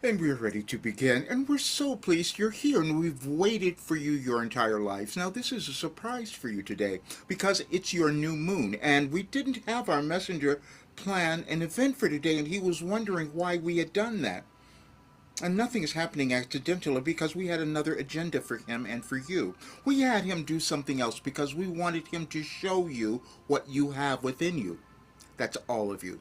And we're ready to begin, and we're so pleased you're here, and we've waited for you your entire lives. Now, this is a surprise for you today because it's your new moon, and we didn't have our messenger plan an event for today, and he was wondering why we had done that. And nothing is happening accidentally because we had another agenda for him and for you. We had him do something else because we wanted him to show you what you have within you. That's all of you.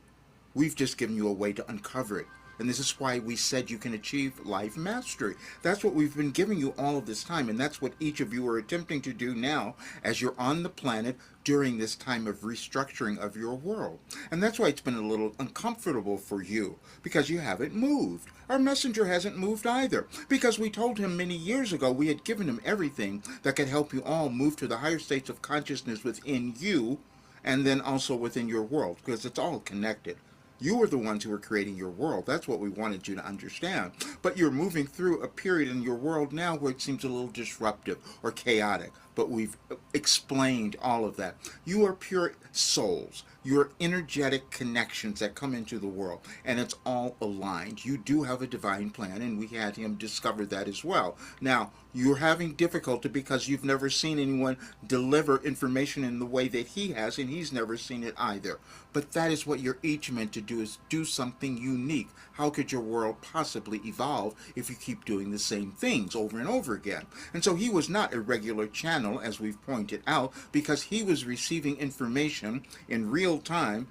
We've just given you a way to uncover it. And this is why we said you can achieve life mastery. That's what we've been giving you all of this time. And that's what each of you are attempting to do now as you're on the planet during this time of restructuring of your world. And that's why it's been a little uncomfortable for you, because you haven't moved. Our messenger hasn't moved either, because we told him many years ago we had given him everything that could help you all move to the higher states of consciousness within you and then also within your world, because it's all connected. You were the ones who were creating your world. That's what we wanted you to understand. But you're moving through a period in your world now where it seems a little disruptive or chaotic. But we've explained all of that. You are pure souls. You're energetic connections that come into the world. And it's all aligned. You do have a divine plan, and we had him discover that as well. Now, you're having difficulty because you've never seen anyone deliver information in the way that he has, and he's never seen it either. But that is what you're each meant to do, is do something unique. How could your world possibly evolve if you keep doing the same things over and over again? And so he was not a regular channel, as we've pointed out, because he was receiving information in real time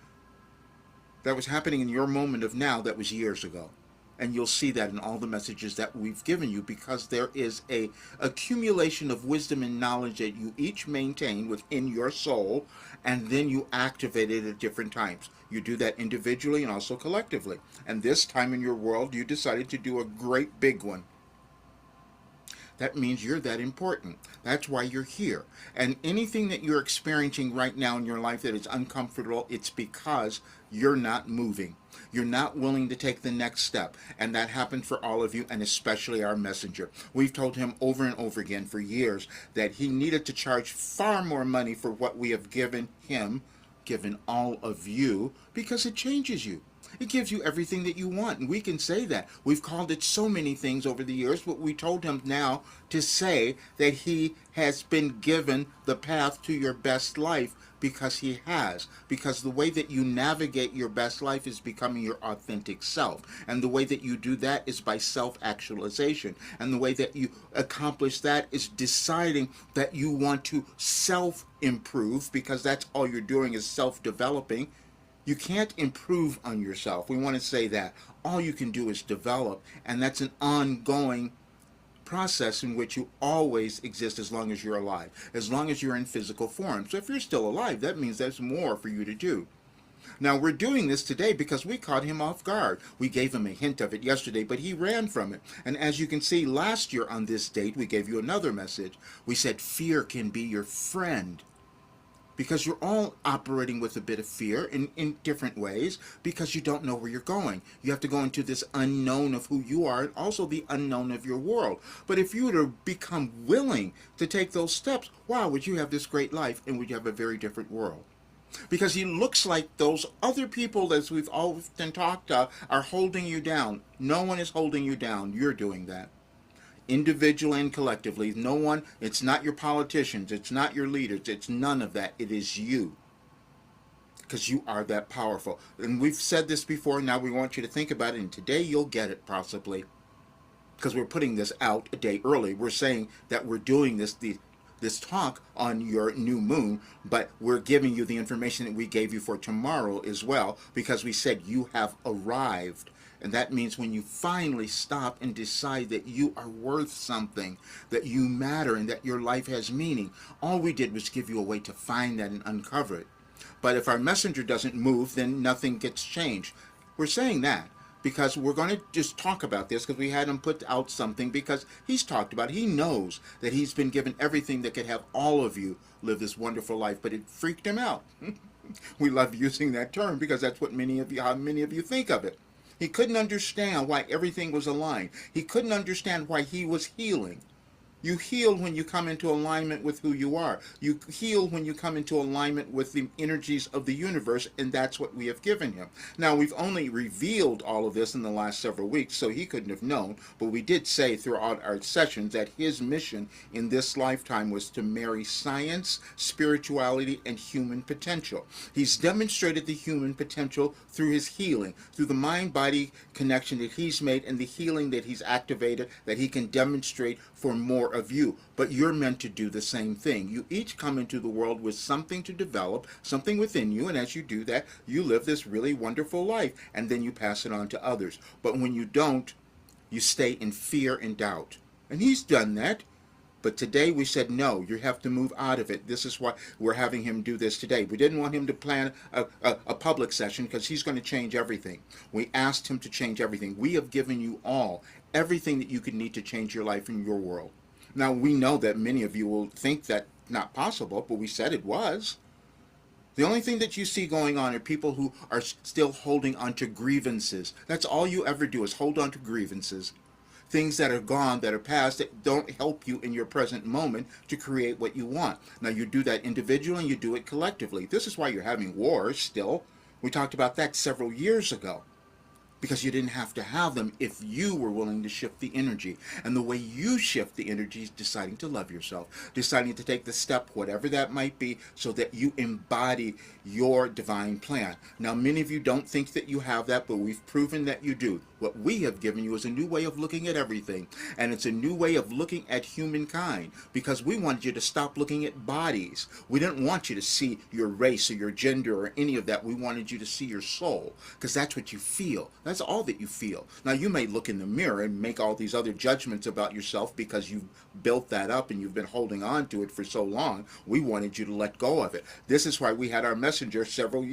that was happening in your moment of now that was years ago. And you'll see that in all the messages that we've given you, because there is a accumulation of wisdom and knowledge that you each maintain within your soul, and then you activate it at different times. You do that individually and also collectively. And this time in your world, you decided to do a great big one. That means you're that important. That's why you're here. And anything that you're experiencing right now in your life that is uncomfortable, it's because you're not moving. You're not willing to take the next step. And that happened for all of you, and especially our messenger. We've told him over and over again for years that he needed to charge far more money for what we have given him, given all of you, because it changes you. It gives you everything that you want, and we can say that. We've called it so many things over the years, but we told him now to say that he has been given the path to your best life, because he has. Because the way that you navigate your best life is becoming your authentic self. And the way that you do that is by self-actualization. And the way that you accomplish that is deciding that you want to self-improve, because that's all you're doing is self-developing. You can't improve on yourself. We want to say that. All you can do is develop, and that's an ongoing process in which you always exist as long as you're alive, as long as you're in physical form. So if you're still alive, that means there's more for you to do. Now, we're doing this today because we caught him off guard. We gave him a hint of it yesterday, but he ran from it. And as you can see, last year on this date, we gave you another message. We said fear can be your friend, because you're all operating with a bit of fear in different ways, because you don't know where you're going. You have to go into this unknown of who you are, and also the unknown of your world. But if you were to become willing to take those steps, wow, would you have this great life, and would you have a very different world? Because he looks like those other people, as we've often talked about, are holding you down. No one is holding you down. You're doing that. Individually and collectively. No one, it's not your politicians, it's not your leaders, it's none of that. It is you. Because you are that powerful. And we've said this before, now we want you to think about it, and today you'll get it possibly. Because we're putting this out a day early. We're saying that we're doing this talk on your new moon, but we're giving you the information that we gave you for tomorrow as well, because we said you have arrived. And that means when you finally stop and decide that you are worth something, that you matter, and that your life has meaning, all we did was give you a way to find that and uncover it. But if our messenger doesn't move, then nothing gets changed. We're saying that because we're going to just talk about this, because we had him put out something, because he's talked about it. He knows that he's been given everything that could have all of you live this wonderful life, but it freaked him out. We love using that term because that's what how many of you think of it. He couldn't understand why everything was aligned. He couldn't understand why he was healing. You heal when you come into alignment with who you are. You heal when you come into alignment with the energies of the universe, and that's what we have given him. Now, we've only revealed all of this in the last several weeks, so he couldn't have known, but we did say throughout our sessions that his mission in this lifetime was to marry science, spirituality, and human potential. He's demonstrated the human potential through his healing, through the mind-body connection that he's made and the healing that he's activated, that he can demonstrate for more of you. But you're meant to do the same thing. You each come into the world with something to develop, something within you, and as you do that, you live this really wonderful life, and then you pass it on to others. But when you don't, you stay in fear and doubt. And he's done that. But today we said, no, you have to move out of it. This is why we're having him do this today. We didn't want him to plan a public session because he's going to change everything. We asked him to change everything. We have given you all everything that you could need to change your life and your world. Now, we know that many of you will think that not possible, but we said it was. The only thing that you see going on are people who are still holding on to grievances. That's all you ever do is hold on to grievances. Things that are gone, that are past, that don't help you in your present moment to create what you want. Now, you do that individually and you do it collectively. This is why you're having wars still. We talked about that several years ago. Because you didn't have to have them if you were willing to shift the energy. And the way you shift the energy is deciding to love yourself, deciding to take the step, whatever that might be, so that you embody your divine plan. Now, many of you don't think that you have that, but we've proven that you do. What we have given you is a new way of looking at everything, and it's a new way of looking at humankind, because we wanted you to stop looking at bodies. We didn't want you to see your race or your gender or any of that. We wanted you to see your soul, because that's what you feel. That's all that you feel. Now, you may look in the mirror and make all these other judgments about yourself because you've built that up and you've been holding on to it for so long. We wanted you to let go of it. This is why we had our messenger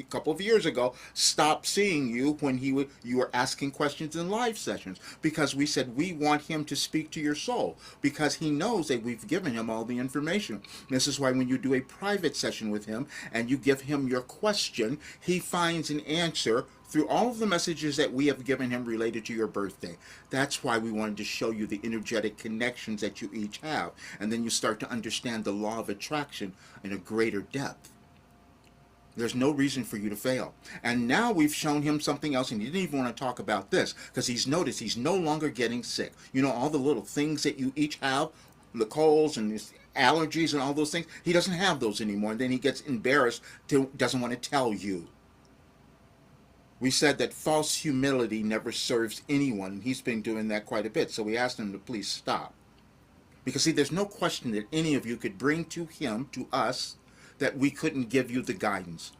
couple of years ago stop seeing you when you were asking questions in live sessions, because we said we want him to speak to your soul, because he knows that we've given him all the information. This is why when you do a private session with him and you give him your question, he finds an answer through all of the messages that we have given him related to your birthday. That's why we wanted to show you the energetic connections that you each have. And then you start to understand the law of attraction in a greater depth. There's no reason for you to fail. And now we've shown him something else, and he didn't even want to talk about this, because he's noticed he's no longer getting sick. You know, all the little things that you each have, the colds and his allergies and all those things, he doesn't have those anymore. And then he gets embarrassed, doesn't want to tell you. We said that false humility never serves anyone, and he's been doing that quite a bit, so we asked him to please stop. Because, see, there's no question that any of you could bring to him, to us, that we couldn't give you the guidance.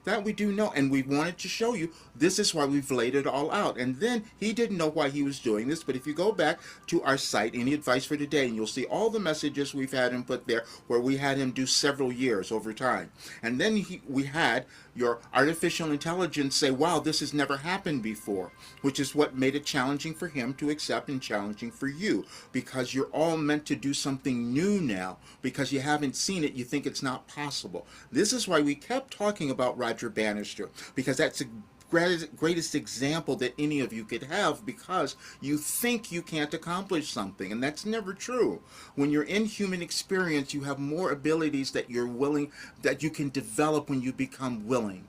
That we do know, and we wanted to show you, this is why we've laid it all out. And then he didn't know why he was doing this, but if you go back to our site, Any Advice for Today, and you'll see all the messages we've had him put there, where we had him do several years over time. And then we had your artificial intelligence say, wow, this has never happened before, which is what made it challenging for him to accept and challenging for you, because you're all meant to do something new now. Because you haven't seen it, you think it's not possible. This is why we kept talking about Roger Bannister, because that's the greatest example that any of you could have, because you think you can't accomplish something, and that's never true. When you're in human experience, you have more abilities that you're willing, that you can develop when you become willing.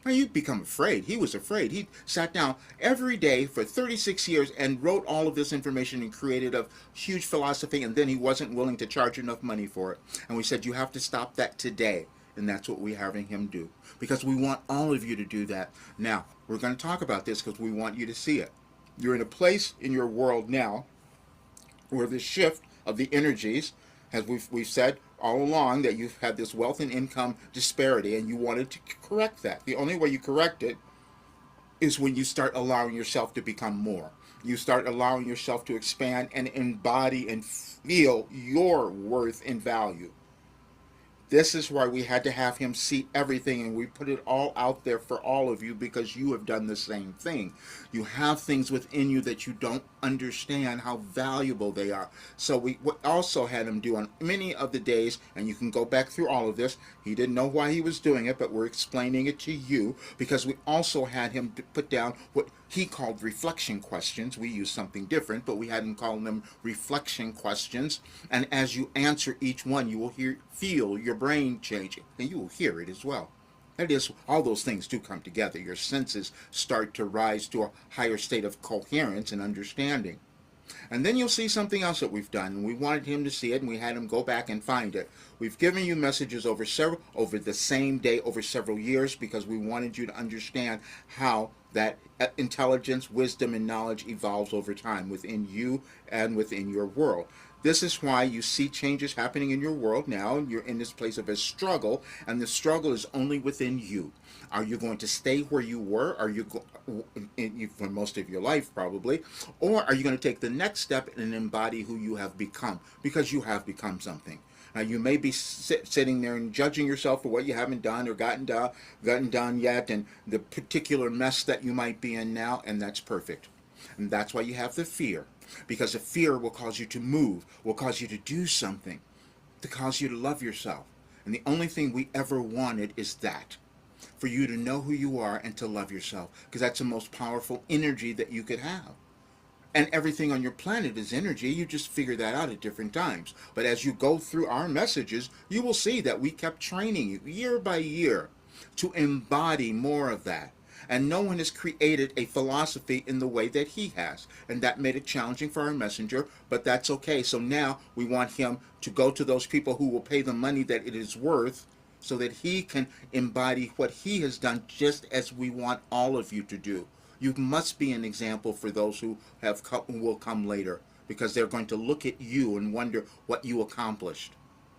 Now, you become afraid. He was afraid. He sat down every day for 36 years and wrote all of this information and created a huge philosophy, and then he wasn't willing to charge enough money for it. And we said, you have to stop that today. And that's what we're having him do, because we want all of you to do that. Now, we're going to talk about this because we want you to see it. You're in a place in your world now where the shift of the energies, as we've said all along, that you've had this wealth and income disparity, and you wanted to correct that. The only way you correct it is when you start allowing yourself to become more. You start allowing yourself to expand and embody and feel your worth and value. This is why we had to have him see everything, and we put it all out there for all of you because you have done the same thing. You have things within you that you don't understand how valuable they are. So we also had him do on many of the days, and you can go back through all of this. He didn't know why he was doing it, but we're explaining it to you because we also had him put down what he called reflection questions. We used something different, but we had him call them reflection questions. And as you answer each one, you will feel your brain changing, and you will hear it as well. That is, all those things do come together. Your senses start to rise to a higher state of coherence and understanding. And then you'll see something else that we've done. We wanted him to see it, and we had him go back and find it. We've given you messages over the same day, over several years, because we wanted you to understand how that intelligence, wisdom, and knowledge evolves over time within you and within your world. This is why you see changes happening in your world now. You're in this place of a struggle, and the struggle is only within you. Are you going to stay where you were? Are you for most of your life probably, or are you going to take the next step and embody who you have become? Because you have become something. Now you may be sitting there and judging yourself for what you haven't done or gotten done yet, and the particular mess that you might be in now, and that's perfect. And that's why you have the fear. Because the fear will cause you to move, will cause you to do something, to cause you to love yourself. And the only thing we ever wanted is that. For you to know who you are and to love yourself. Because that's the most powerful energy that you could have. And everything on your planet is energy. You just figure that out at different times. But as you go through our messages, you will see that we kept training you year by year to embody more of that. And no one has created a philosophy in the way that he has. And that made it challenging for our messenger, but that's okay. So now we want him to go to those people who will pay the money that it is worth so that he can embody what he has done, just as we want all of you to do. You must be an example for those who will come later, because they're going to look at you and wonder what you accomplished.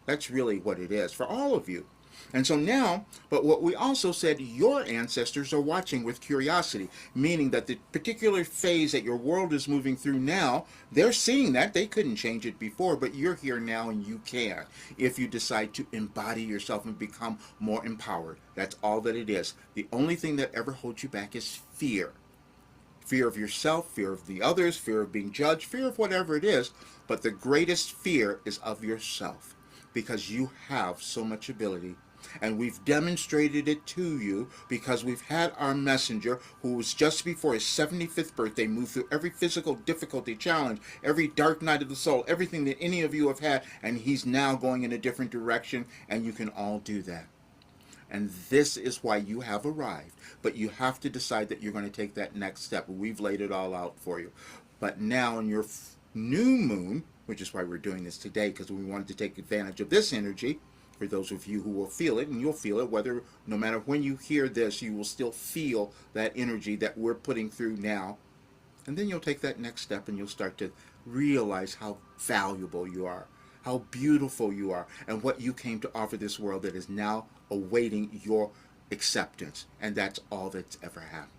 That's really what it is for all of you. And so now, but what we also said, your ancestors are watching with curiosity, meaning that the particular phase that your world is moving through now, they're seeing that. They couldn't change it before, but you're here now and you can, if you decide to embody yourself and become more empowered. That's all that it is. The only thing that ever holds you back is fear. Fear of yourself, fear of the others, fear of being judged, fear of whatever it is. But the greatest fear is of yourself, because you have so much ability. And we've demonstrated it to you because we've had our messenger, who was just before his 75th birthday, move through every physical difficulty, challenge, every dark night of the soul, everything that any of you have had, and he's now going in a different direction, and you can all do that. And this is why you have arrived. But you have to decide that you're going to take that next step. We've laid it all out for you. But now in your new moon, which is why we're doing this today, because we wanted to take advantage of this energy, for those of you who will feel it, and you'll feel it, whether, no matter when you hear this, you will still feel that energy that we're putting through now. And then you'll take that next step and you'll start to realize how valuable you are, how beautiful you are, and what you came to offer this world that is now awaiting your acceptance. And that's all that's ever happened.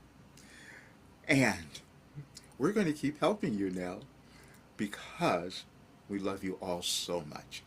And we're going to keep helping you now because we love you all so much.